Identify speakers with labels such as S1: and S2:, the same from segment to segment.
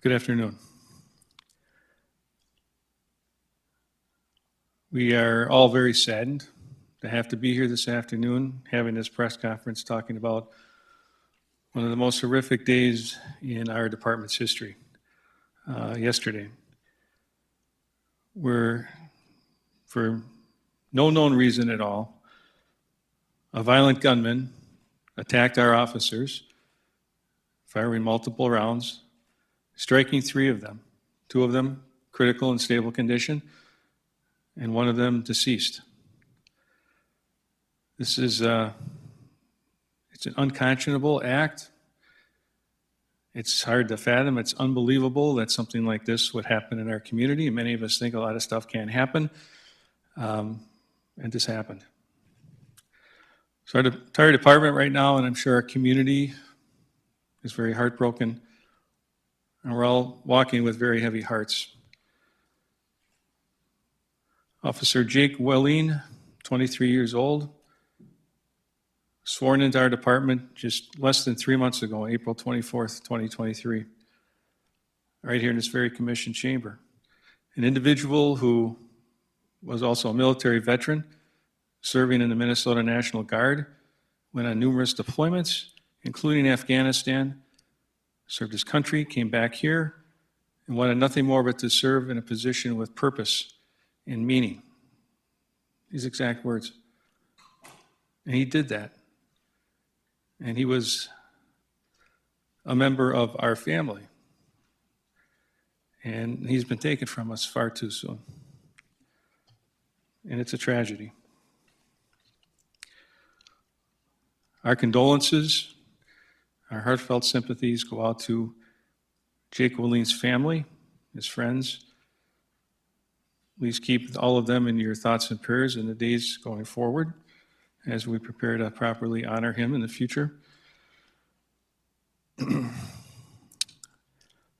S1: Good afternoon. We are all very saddened to have to be here this afternoon having this press conference talking about one of the most horrific days in our department's history, yesterday, where, for no known reason at all, a violent gunman attacked our officers, firing multiple rounds, striking 3 of them, 2 of them critical and stable condition, and 1 of them deceased. This is it's an unconscionable act. It's hard to fathom. It's unbelievable that something like this would happen in our community. Many of us think a lot of stuff can't happen, and this happened. So our entire department right now, and I'm sure our community, is very heartbroken, and we're all walking with very heavy hearts. Officer Jake Welling, 23 years old, sworn into our department just less than 3 months ago, April 24th, 2023, right here in this very commission chamber. An individual who was also a military veteran, serving in the Minnesota National Guard, went on numerous deployments, including Afghanistan, served his country, came back here, and wanted nothing more but to serve in a position with purpose and meaning. These exact words. And he did that. And he was a member of our family. And he's been taken from us far too soon. And it's a tragedy. Our condolences, our heartfelt sympathies go out to Jake Welling's family, his friends. Please keep all of them in your thoughts and prayers in the days going forward as we prepare to properly honor him in the future.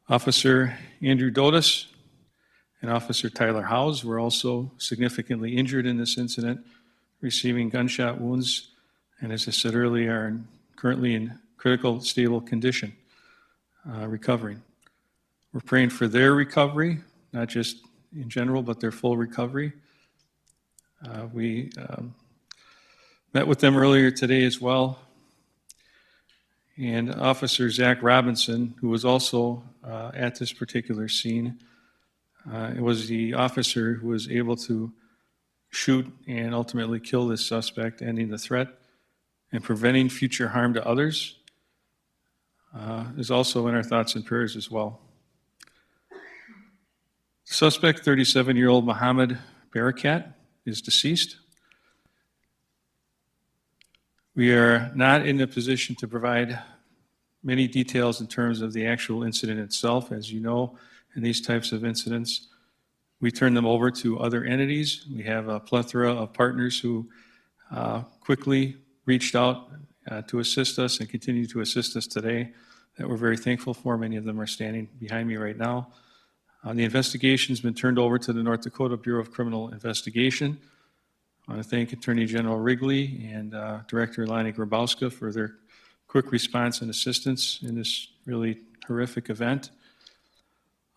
S1: Officer Andrew Dotis and Officer Tyler Howes were also significantly injured in this incident, receiving gunshot wounds, and as I said earlier, are currently in critical, stable condition, recovering. We're praying for their recovery, not just in general, but their full recovery. We met with them earlier today as well. And Officer Zach Robinson, who was also at this particular scene, was the officer who was able to shoot and ultimately kill this suspect, ending the threat and preventing future harm to others, is also in our thoughts and prayers as well. Suspect, 37-year-old Mohammed Barakat, is deceased. We are not in a position to provide many details in terms of the actual incident itself. As you know, in these types of incidents, we turn them over to other entities. We have a plethora of partners who quickly reached out to assist us and continue to assist us today, that we're very thankful for. Many of them are standing behind me right now. The investigation has been turned over to the North Dakota Bureau of Criminal Investigation. I want to thank Attorney General Wrigley and Director Lonnie Grabowska for their quick response and assistance in this really horrific event.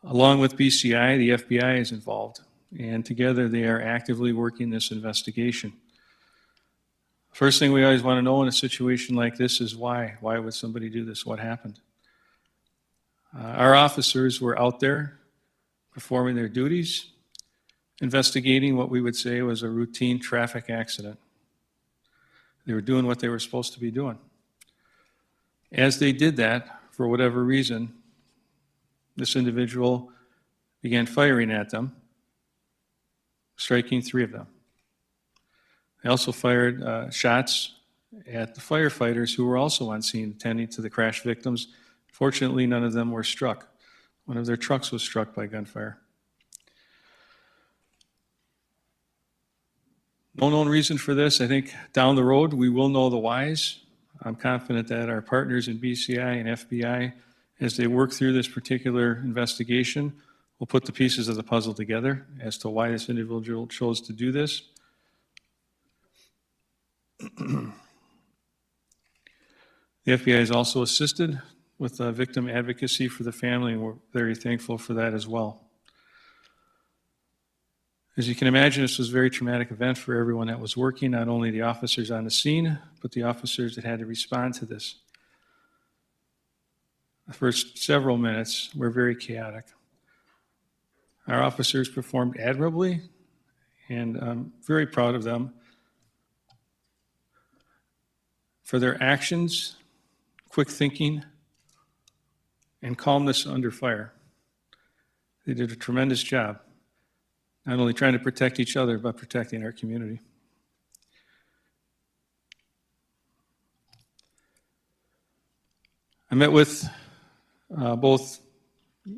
S1: Along with BCI, the FBI is involved, and together they are actively working this investigation. First thing we always want to know in a situation like this is why. Why would somebody do this? What happened? Our officers were out there performing their duties, investigating what we would say was a routine traffic accident. They were doing what they were supposed to be doing. As they did that, for whatever reason, this individual began firing at them, striking 3 of them. They also fired shots at the firefighters who were also on scene attending to the crash victims. Fortunately, none of them were struck. One of their trucks was struck by gunfire. No known reason for this. I think down the road we will know the whys. I'm confident that our partners in BCI and FBI, as they work through this particular investigation, will put the pieces of the puzzle together as to why this individual chose to do this. The FBI has also assisted with victim advocacy for the family, and we're very thankful for that as well. As you can imagine, this was a very traumatic event for everyone that was working, not only the officers on the scene, but the officers that had to respond to this. The first several minutes were very chaotic. Our officers performed admirably, and I'm very proud of them for their actions, quick thinking, and calmness under fire. They did a tremendous job, not only trying to protect each other, but protecting our community. I met with both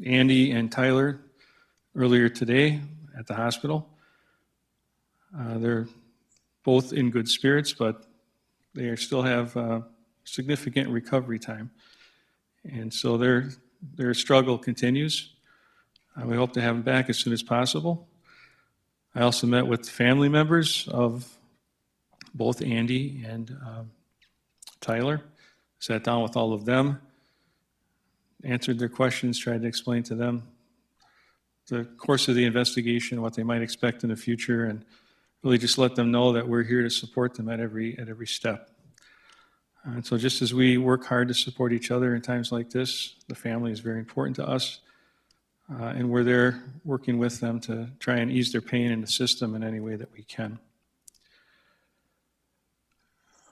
S1: Andy and Tyler earlier today at the hospital. They're both in good spirits, but they still have significant recovery time. And so their struggle continues. We hope to have them back as soon as possible. I also met with family members of both Andy and Tyler, sat down with all of them, answered their questions, tried to explain to them the course of the investigation, what they might expect in the future, and really just let them know that we're here to support them at every step. And so just as we work hard to support each other in times like this, the family is very important to us, and we're there working with them to try and ease their pain in the system in any way that we can.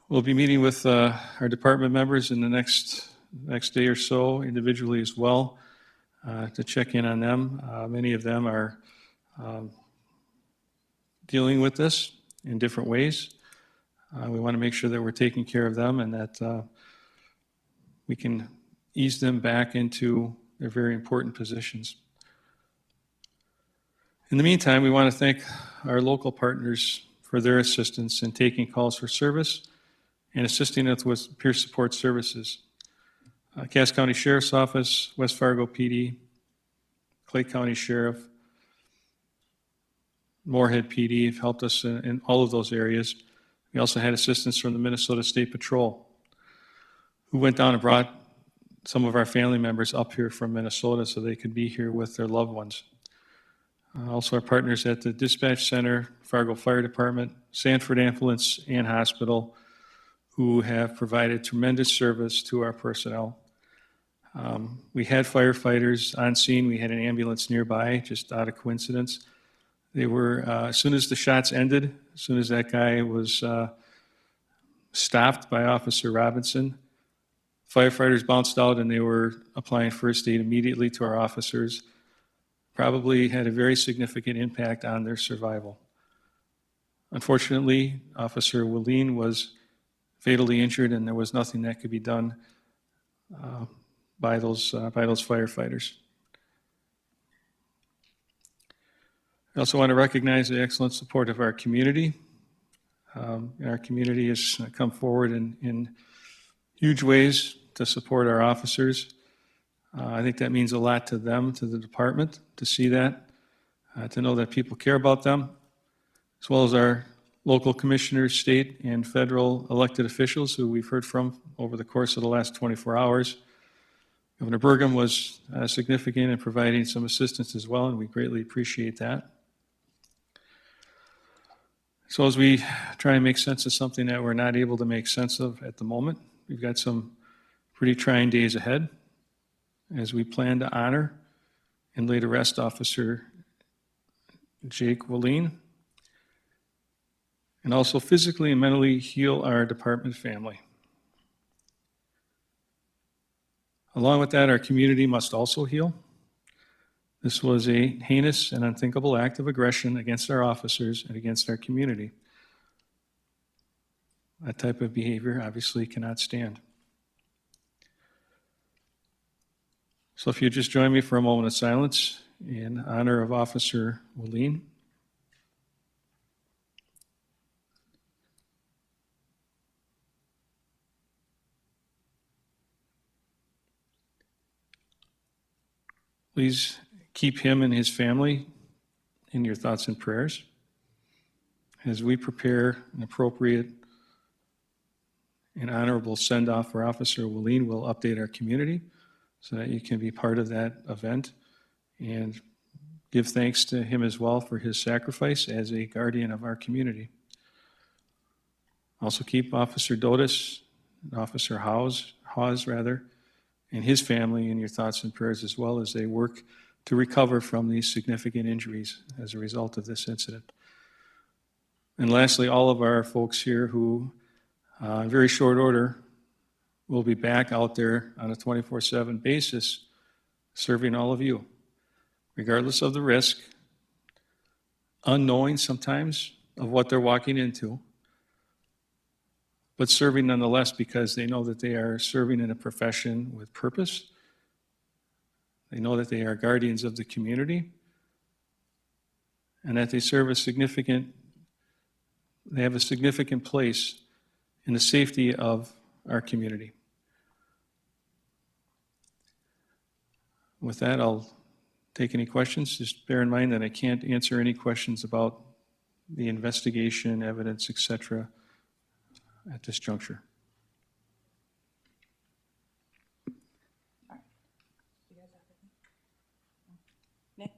S1: We'll be meeting with our department members in the next day or so, individually as well, to check in on them. Many of them are dealing with this in different ways. We want to make sure that we're taking care of them and that we can ease them back into their very important positions. In the meantime, we want to thank our local partners for their assistance in taking calls for service and assisting us with peer support services. Cass County Sheriff's Office, West Fargo PD, Clay County Sheriff, Moorhead PD have helped us in all of those areas. We also had assistance from the Minnesota State Patrol, who went down and brought some of our family members up here from Minnesota so they could be here with their loved ones. Also our partners at the Dispatch Center, Fargo Fire Department, Sanford Ambulance and Hospital, who have provided tremendous service to our personnel. We had firefighters on scene. We had an ambulance nearby, just out of coincidence. They were, as soon as the shots ended, as soon as that guy was stopped by Officer Robinson, firefighters bounced out and they were applying first aid immediately to our officers. Probably had a very significant impact on their survival. Unfortunately, Officer Willeen was fatally injured and there was nothing that could be done by those firefighters. I also want to recognize the excellent support of our community. Our community has come forward in huge ways to support our officers. I think that means a lot to them, to the department, to see that, to know that people care about them, as well as our local commissioners, state and federal elected officials who we've heard from over the course of the last 24 hours. Governor Burgum was significant in providing some assistance as well, and we greatly appreciate that. So as we try and make sense of something that we're not able to make sense of at the moment, we've got some pretty trying days ahead as we plan to honor and lay to rest Officer Jake Willeen, and also physically and mentally heal our department family. Along with that, our community must also heal. This was a heinous and unthinkable act of aggression against our officers and against our community. That type of behavior obviously cannot stand. So if you just join me for a moment of silence in honor of Officer Willeen. Please keep him and his family in your thoughts and prayers as we prepare an appropriate and honorable send-off for Officer Willeen. We'll update our community so that you can be part of that event and give thanks to him as well for his sacrifice as a guardian of our community. Also keep Officer Dotis, Officer Hawes, and his family in your thoughts and prayers as well as they work to recover from these significant injuries as a result of this incident. And lastly, all of our folks here who, in very short order, will be back out there on a 24/7 basis serving all of you, regardless of the risk, unknowing sometimes of what they're walking into, but serving nonetheless because they know that they are serving in a profession with purpose. They know that they are guardians of the community and that they have a significant place in the safety of our community. With that, I'll take any questions. Just bear in mind that I can't answer any questions about the investigation, evidence, etc. at this juncture.
S2: Nick?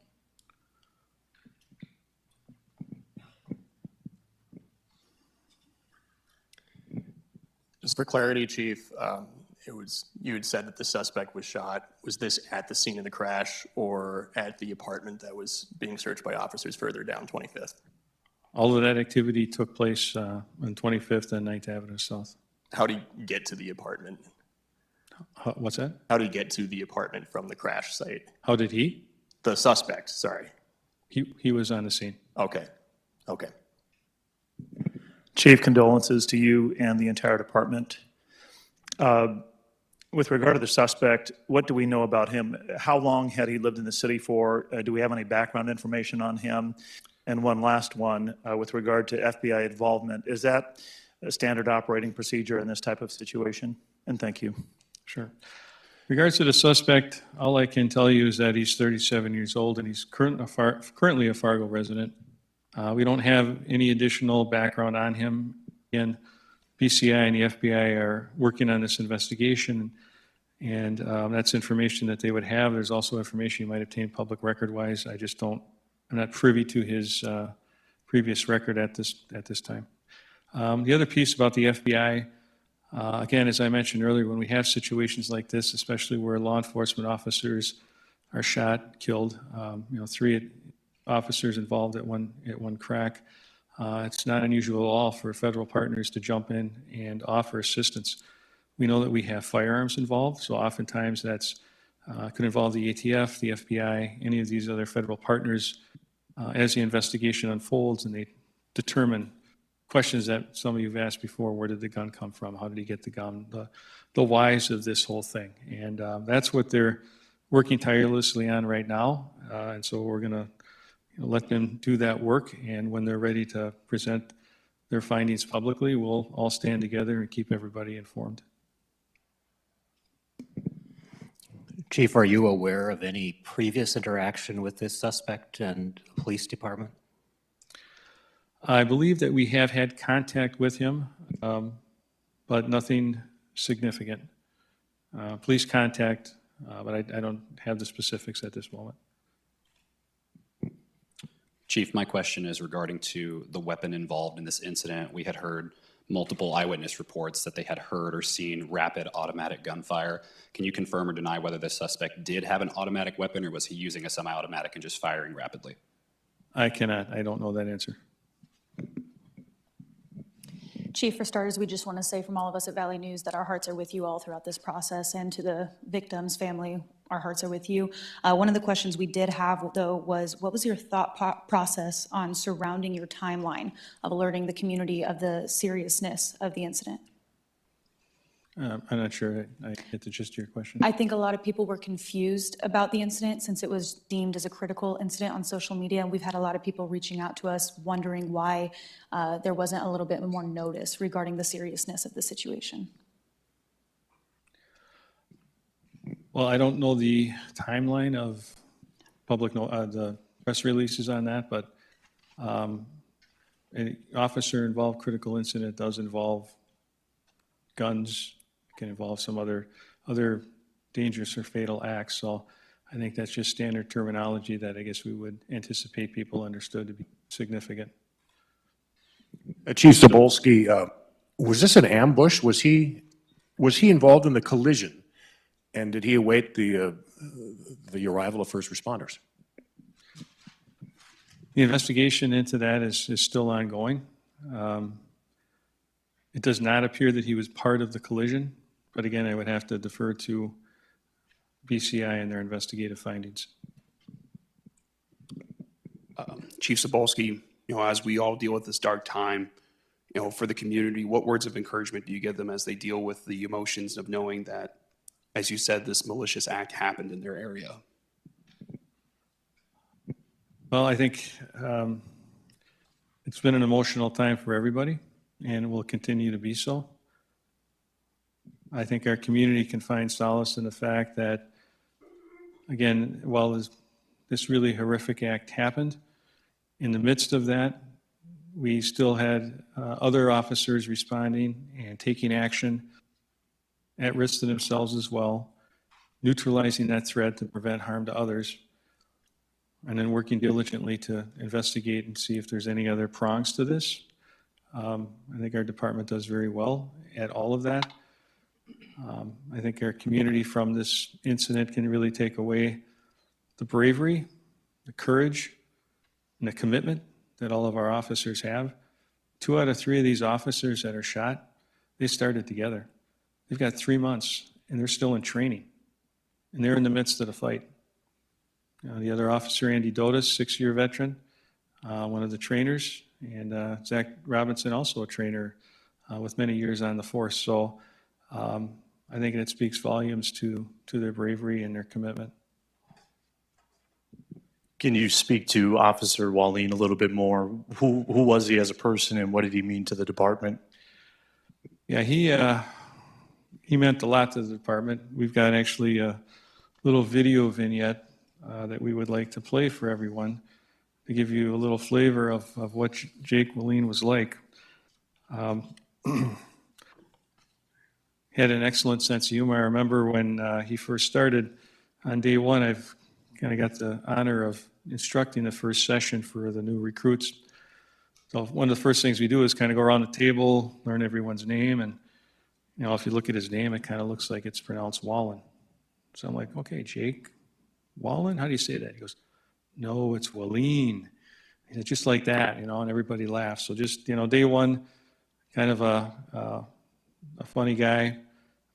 S3: Just for clarity, Chief, you had said that the suspect was shot. Was this at the scene of the crash or at the apartment that was being searched by officers further down 25th?
S1: All of that activity took place on 25th and 9th Avenue South.
S3: How did he get to the apartment?
S1: What's that?
S3: How did he get to the apartment from the crash site?
S1: How did he?
S3: The suspect, sorry.
S1: He was on the scene.
S3: Okay.
S4: Chief, condolences to you and the entire department. With regard to the suspect, what do we know about him? How long had he lived in the city for? Do we have any background information on him? And one last one, with regard to FBI involvement, is that a standard operating procedure in this type of situation? And thank you.
S1: Sure. In regards to the suspect, all I can tell you is that he's 37 years old and he's currently a Fargo resident. We don't have any additional background on him. Again, PCI and the FBI are working on this investigation, and that's information that they would have. There's also information you might obtain public record-wise. I'm not privy to his previous record at this time. The other piece about the FBI, again, as I mentioned earlier, when we have situations like this, especially where law enforcement officers are shot, killed, 3 officers involved at one crack, it's not unusual at all for federal partners to jump in and offer assistance. We know that we have firearms involved, so oftentimes that's could involve the ATF, the FBI, any of these other federal partners as the investigation unfolds and they determine questions that some of you have asked before. Where did the gun come from? How did he get the gun? The whys of this whole thing. And that's what they're working tirelessly on right now. And so we're going to let them do that work. And when they're ready to present their findings publicly, we'll all stand together and keep everybody informed.
S5: Chief, are you aware of any previous interaction with this suspect and the police department?
S1: I believe that we have had contact with him, but nothing significant. Police contact, but I don't have the specifics at this moment.
S6: Chief, my question is regarding to the weapon involved in this incident. We had heard multiple eyewitness reports that they had heard or seen rapid automatic gunfire. Can you confirm or deny whether this suspect did have an automatic weapon or was he using a semi-automatic and just firing rapidly?
S1: I cannot. I don't know that answer.
S2: Chief, for starters, we just want to say from all of us at Valley News that our hearts are with you all throughout this process, and to the victim's family, our hearts are with you. One of the questions we did have, though, was what was your thought process on surrounding your timeline of alerting the community of the seriousness of the incident?
S1: I'm not sure I get the gist of your question.
S2: I think a lot of people were confused about the incident since it was deemed as a critical incident on social media. And we've had a lot of people reaching out to us wondering why there wasn't a little bit more notice regarding the seriousness of the situation.
S1: Well, I don't know the timeline of public the press releases on that, but an officer-involved critical incident does involve guns, can involve some other dangerous or fatal acts. So I think that's just standard terminology that I guess we would anticipate people understood to be significant.
S7: Chief Sobolski, was this an ambush? Was he involved in the collision? And did he await the arrival of first responders?
S1: The investigation into that is still ongoing. It does not appear that he was part of the collision, but again, I would have to defer to BCI and their investigative findings.
S8: Chief Sobolski, as we all deal with this dark time, for the community, what words of encouragement do you give them as they deal with the emotions of knowing that, as you said, this malicious act happened in their area?
S1: Well, I think it's been an emotional time for everybody, and it will continue to be so. I think our community can find solace in the fact that, again, while this really horrific act happened, in the midst of that, we still had other officers responding and taking action at risk to themselves as well, neutralizing that threat to prevent harm to others, and then working diligently to investigate and see if there's any other prongs to this. I think our department does very well at all of that. I think our community from this incident can really take away the bravery, the courage, and the commitment that all of our officers have. 2 out of 3 of these officers that are shot, they started together. They've got 3 months, and they're still in training, and they're in the midst of the fight. The other officer, Andy Dotis, 6-year veteran, one of the trainers, and Zach Robinson, also a trainer with many years on the force. So I think it speaks volumes to their bravery and their commitment.
S4: Can you speak to Officer Wallin a little bit more? Who was he as a person, and what did he mean to the department?
S1: Yeah, he meant a lot to the department. We've got actually a little video vignette that we would like to play for everyone to give you a little flavor of what Jake Wallin was like. He had an excellent sense of humor. I remember when he first started on day one, I've kind of got the honor of instructing the first session for the new recruits. So one of the first things we do is kind of go around the table, learn everyone's name, and if you look at his name, it kind of looks like it's pronounced Wallin. So I'm like, okay, Jake Wallin, how do you say that? He goes, no, it's Wallin. He said, just like that, and everybody laughs. So just, day one, kind of a funny guy,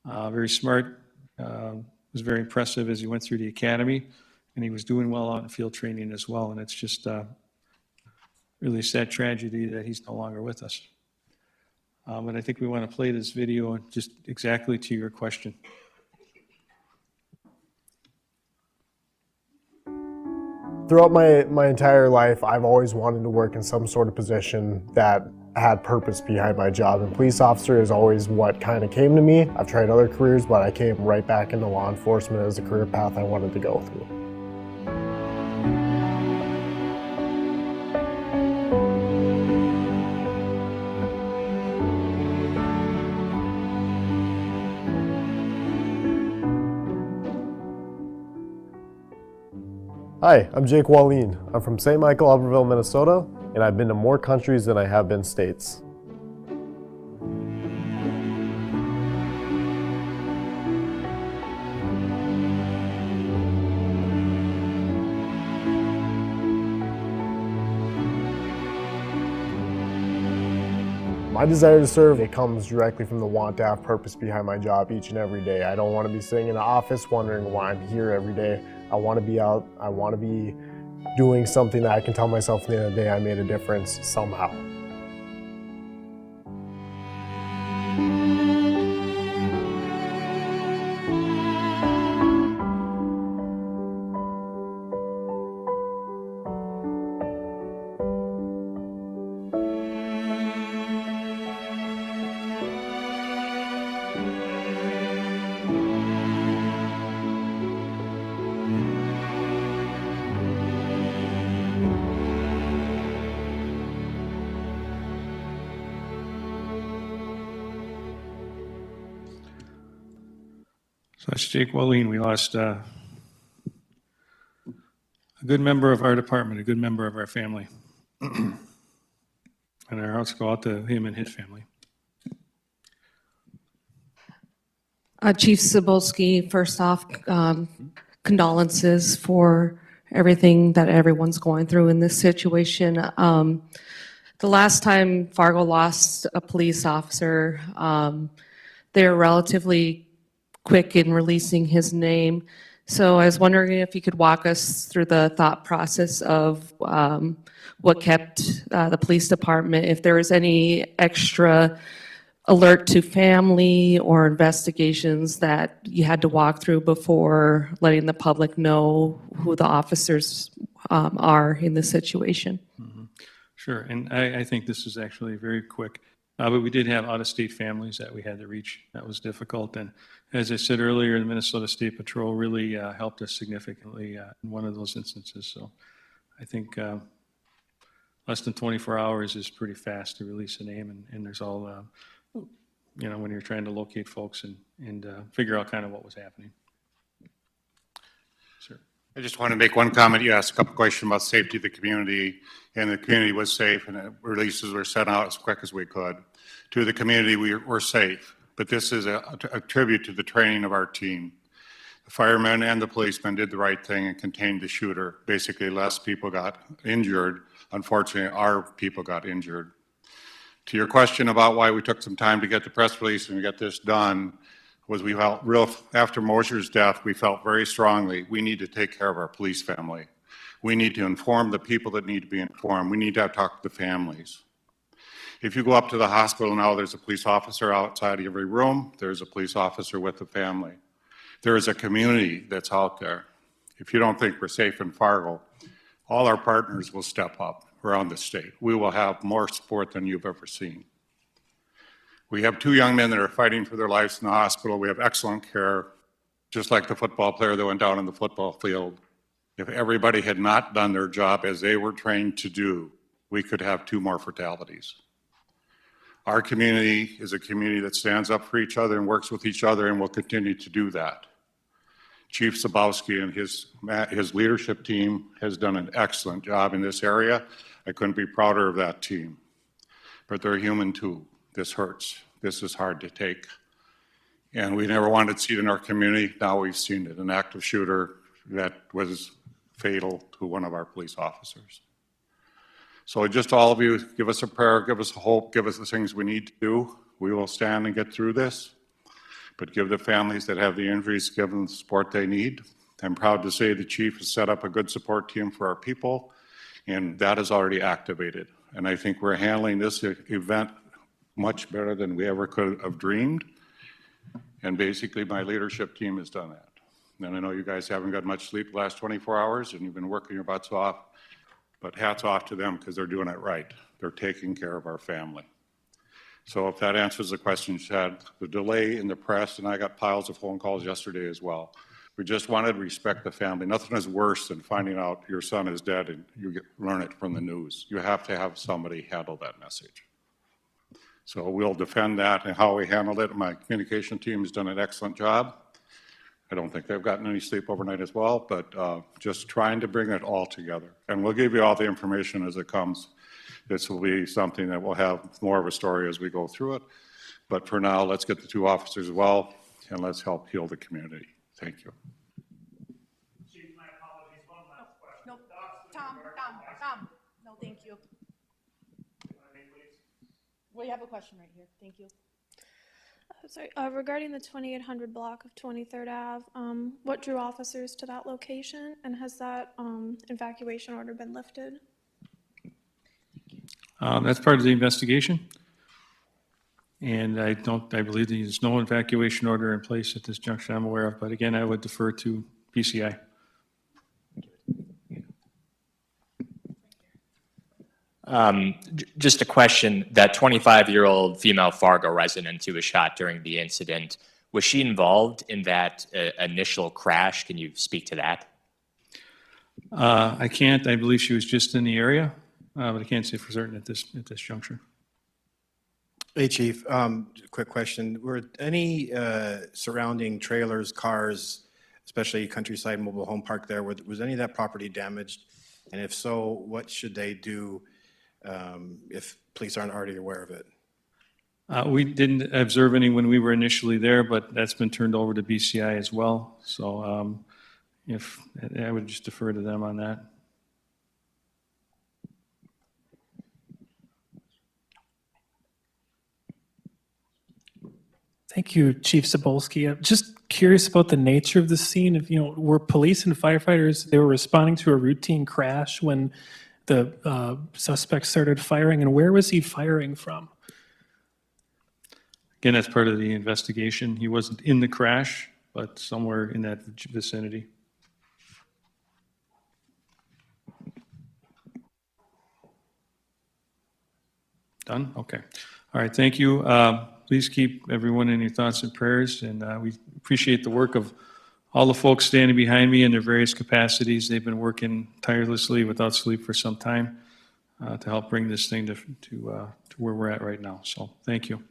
S1: very smart, was very impressive as he went through the academy, and he was doing well out in field training as well. And it's just really a sad tragedy that he's no longer with us. But I think we want to play this video just exactly to your question.
S9: Throughout my entire life, I've always wanted to work in some sort of position that had purpose behind my job, and police officer is always what kind of came to me. I've tried other careers, but I came right back into law enforcement as a career path I wanted to go through. Hi, I'm Jake Wallin. I'm from St. Michael, Albertville, Minnesota, and I've been to more countries than I have been states. My desire to serve, it comes directly from the want to have purpose behind my job each and every day. I don't want to be sitting in an office wondering why I'm here every day. I want to be out. I want to be doing something that I can tell myself at the end of the day I made a difference somehow.
S1: So that's Jake Wallin. We lost a good member of our department, a good member of our family. And our hearts go out to him and his family.
S10: Chief Cebulski, first off, condolences for everything that everyone's going through in this situation. The last time Fargo lost a police officer, they were relatively quick in releasing his name. So I was wondering if you could walk us through the thought process of what kept the police department, if there was any extra alert to family or investigations that you had to walk through before letting the public know who the officers are in this situation.
S1: Sure, and I think this is actually very quick. But we did have out-of-state families that we had to reach. That was difficult. And as I said earlier, the Minnesota State Patrol really helped us significantly in one of those instances. So I think less than 24 hours is pretty fast to release a name. And there's all, when you're trying to locate folks and figure out kind of what was happening. Sir.
S11: I just want to make one comment. You asked a couple questions about safety of the community, and the community was safe, and the releases were sent out as quick as we could. To the community, we're safe, but this is a tribute to the training of our team. The firemen and the policemen did the right thing and contained the shooter. Basically, less people got injured. Unfortunately, our people got injured. To your question about why we took some time to get the press release and get this done, was we felt after Mosher's death, we felt very strongly we need to take care of our police family. We need to inform the people that need to be informed. We need to talk to the families. If you go up to the hospital now, there's a police officer outside every room. There's a police officer with the family. There is a community that's out there. If you don't think we're safe in Fargo, all our partners will step up around the state. We will have more support than you've ever seen. We have 2 young men that are fighting for their lives in the hospital. We have excellent care, just like the football player that went down in the football field. If everybody had not done their job as they were trained to do, we could have 2 more fatalities. Our community is a community that stands up for each other and works with each other, and will continue to do that. Chief Cebulski and his leadership team has done an excellent job in this area. I couldn't be prouder of that team. But they're human too. This hurts. This is hard to take. And we never wanted to see it in our community. Now we've seen it, an active shooter that was fatal to one of our police officers. So just all of you, give us a prayer, give us a hope, give us the things we need to do. We will stand and get through this. But give the families that have the injuries, give them the support they need. I'm proud to say the chief has set up a good support team for our people, and that is already activated. And I think we're handling this event much better than we ever could have dreamed. And basically, my leadership team has done that. And I know you guys haven't got much sleep the last 24 hours, and you've been working your butts off, but hats off to them because they're doing it right. They're taking care of our family. So if that answers the question you had, the delay in the press, and I got piles of phone calls yesterday as well. We just wanted to respect the family. Nothing is worse than finding out your son is dead and you learn it from the news. You have to have somebody handle that message. So we'll defend that and how we handled it. My communication team has done an excellent job. I don't think they've gotten any sleep overnight as well, but just trying to bring it all together. And we'll give you all the information as it comes. This will be something that will have more of a story as we go through it. But for now, let's get the 2 officers well, and let's help heal the community. Thank you.
S4: Chief, my apologies. One last question.
S12: No, Tom. No, thank you. We have a question right here. Thank you.
S13: Sorry, regarding the 2800 block of 23rd Ave, what drew officers to that location, and has that evacuation order been lifted?
S1: That's part of the investigation. And I believe there's no evacuation order in place at this junction I'm aware of, but again, I would defer to PCI.
S14: Just a question, that 25-year-old female Fargo resident who was shot during the incident, was she involved in that initial crash? Can you speak to that?
S1: I can't. I believe she was just in the area, but I can't say for certain at this juncture.
S15: Hey, Chief. Quick question. Were any surrounding trailers, cars, especially Countryside Mobile Home Park there, was any of that property damaged? And if so, what should they do if police aren't already aware of it?
S1: We didn't observe any when we were initially there, but that's been turned over to BCI as well. So if, I would just defer to them on that.
S16: Thank you, Chief Cebulski. I'm just curious about the nature of the scene. If, were police and firefighters, they were responding to a routine crash when the suspect started firing, and where was he firing from?
S1: Again, that's part of the investigation. He wasn't in the crash, but somewhere in that vicinity. Done? Okay. All right, thank you. Please keep everyone in your thoughts and prayers, and we appreciate the work of all the folks standing behind me in their various capacities. They've been working tirelessly without sleep for some time to help bring this thing to where we're at right now. So thank you.